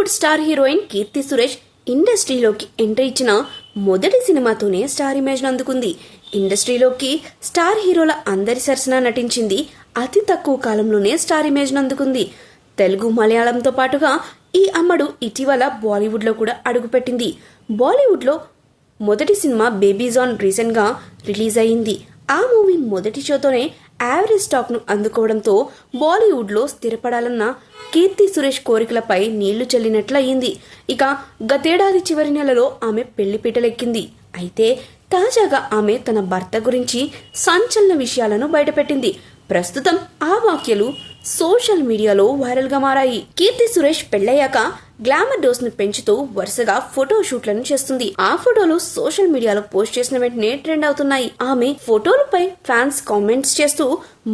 Bollywood star heroine Keerthy Suresh ఇండస్ట్రీలోకి entry ఇచ్చిన మొదటి సినిమాతోనే స్టార్ ఇమేజ్ అందుకుంది. ఇండస్ట్రీలోకి స్టార్ హీరోల అందరి సరసన నటించింది. అతి తక్కువ కాలంలోనే స్టార్ ఇమేజ్ అందుకుంది. తెలుగు, మలయాళంతో పాటుగా ఈ అమ్మడు ఇటీవల బాలీవుడ్ లో కూడా అడుగుపెట్టింది. బాలీవుడ్ లో మొదటి సినిమా బేబీజాన్ రీసెంట్ గా రిలీజ్ అయింది. ఆ మూవీ మొదటి షోతోనే యావరేజ్ స్టాక్ ను అందుకోవడంతో బాలీవుడ్ లో స్థిరపడాలన్న కీర్తి సురేష్ కోరికలపై నీళ్లు చల్లినట్లయింది. ఇక గతేడాది చివరి నెలలో ఆమె పెళ్లిపీటలెక్కింది. అయితే తాజాగా ఆమె తన భర్త గురించి సంచలన విషయాలను బయటపెట్టింది. ప్రస్తుతం ఆ వ్యాఖ్యలు సోషల్ మీడియాలో వైరల్ గా మారాయి. కీర్తి సురేష్ పెళ్లయ్యాక గ్లామర్ డోస్ ను పెంచుతూ వరుసగా ఫోటో షూట్లను చేస్తుంది. ఆ ఫోటోలు సోషల్ మీడియాలో పోస్ట్ చేసిన వెంటనే ట్రెండ్ అవుతున్నాయి. ఆమె ఫోటోలపై ఫ్యాన్స్ కామెంట్స్ చేస్తూ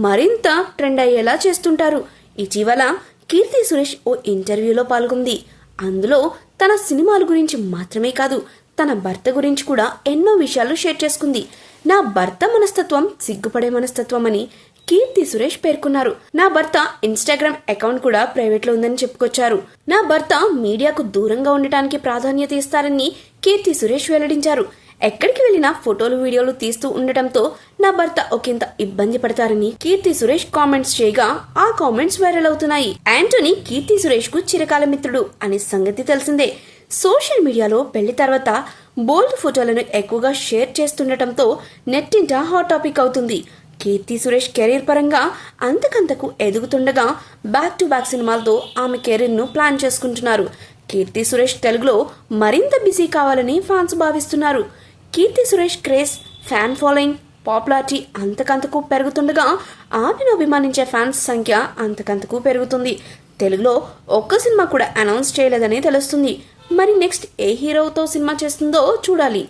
మరింత ట్రెండ్ అయ్యేలా చేస్తుంటారు. ఇటీవల కీర్తి సురేష్ ఓ ఇంటర్వ్యూలో పాల్గొంది. అందులో తన సినిమాల గురించి మాత్రమే కాదు, తన భర్త గురించి కూడా ఎన్నో విషయాలు షేర్ చేసుకుంది. నా భర్త మనస్తత్వం సిగ్గుపడే మనస్తత్వం అని కీర్తి సురేష్ పేర్కొన్నారు. నా భర్త ఇన్స్టాగ్రామ్ అకౌంట్ కూడా ప్రైవేట్ లో ఉందని చెప్పుకొచ్చారు. నా భర్త మీడియాకు దూరంగా ఉండటానికి ప్రాధాన్యత ఇస్తారని కీర్తి సురేష్ వెల్లడించారు. ఎక్కడికి వెళ్లినా ఫోటోలు, వీడియోలు తీస్తూ ఉండటంతో నా భర్త ఒకంత ఇబ్బంది పడతారని కీర్తి సురేష్ కామెంట్స్ చేయగా ఆ కామెంట్స్ వైరల్ అవుతున్నాయి. యాంటోనీ కీర్తి సురేష్ కు చిరకాల మిత్రుడు అనే సంగతి తెలిసిందే. సోషల్ మీడియాలో పెళ్లి తర్వాత బోల్డ్ ఫోటోలను ఎక్కువగా షేర్ చేస్తుండటంతో నెట్టింట హాట్ టాపిక్ అవుతుంది. కీర్తి సురేష్ కెరీర్ పరంగా అంతకంతకు ఎదుగుతుండగా బ్యాక్ టు బ్యాక్ సినిమాలతో ఆమె కెరీర్ ను ప్లాన్ చేసుకుంటున్నారు. కీర్తి సురేష్ తెలుగులో మరింత బిజీ కావాలని ఫ్యాన్స్ భావిస్తున్నారు. Keerthy Suresh craze, fan following, popularity అంతకంతకు పెరుగుతుండగా ఆమెను అభిమానించే ఫ్యాన్స్ సంఖ్య అంతకంతకు పెరుగుతుంది. తెలుగులో ఒక్క సినిమా కూడా అనౌన్స్ చేయలేదని తెలుస్తుంది. మరి నెక్స్ట్ ఏ హీరోతో సినిమా చేస్తుందో చూడాలి.